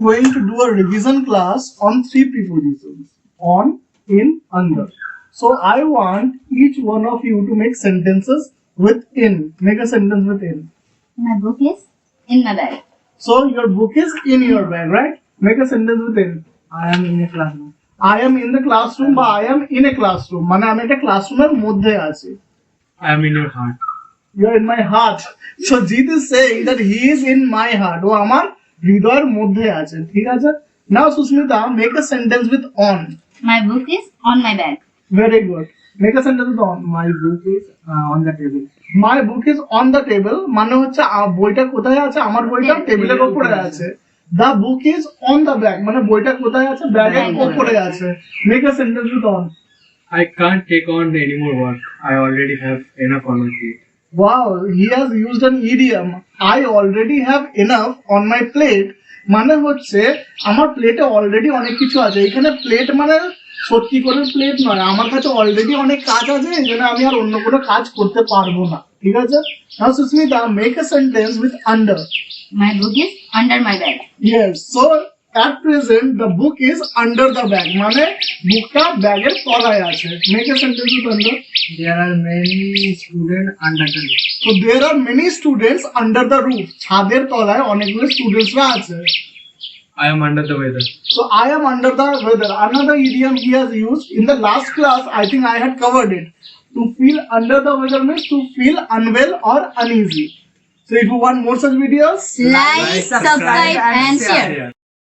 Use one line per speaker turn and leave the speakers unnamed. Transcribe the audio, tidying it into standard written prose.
going to do a revision class on 3 prepositions: on, in, under. So I want each one of you to make sentences with in. Make a sentence with in.
My book is in my bag.
So your book is in your bag, right? Make a sentence with in.
I am in a classroom.
I am in the classroom বা I am in a classroom মানে আমি একটা ক্লাসরুমের মধ্যে আছি.
I am in your heart.
You are in my heart. So Jeet is saying that he is in my heart. ও আমার হৃদয়ের মধ্যে আছে. ঠিক আছে? Now Susmita, make a sentence with on.
My book is on my bag.
Very good. Make a sentence with on.
My book is on the table.
My book is on the table মানে হচ্ছে বইটা কোথায় আছে? আমার বইটা টেবিলের উপরে আছে. The book is on the bag মানে বইটা কোথায় আছে? ব্যাগের উপরে আছে. Make a sentence with on.
I can't take on any more work. I already have enough on my plate.
Wow, he has used an idiom. I already have enough on my plate. মানে হচ্ছে আমার প্লেটে already অনেক কিছু আছে. এখানে plate মানে সত্যি করে প্লেট নয়, আমার কাছে অলরেডি অনেক কাজ আছে, এই জন্য আমি আর অন্য কোনো কাজ করতে পারবো না. ঠিক আছে? Now Susmita, make a sentence with under.
My book is under my bag.
Yes, so at present the book is under the bag মানে বুকটা ব্যাগের তলায় আছে. Make a sentence with under.
There are many students under the roof.
So there are many students under the roof. ছাদের তলায় অনেকগুলো স্টুডেন্টসরা আছে.
I am under the weather.
So I am under the weather. Another idiom he has used in the last class. I think I had covered it. To feel under the weather means to feel unwell or uneasy. So if you want more such videos,
Like, subscribe and share.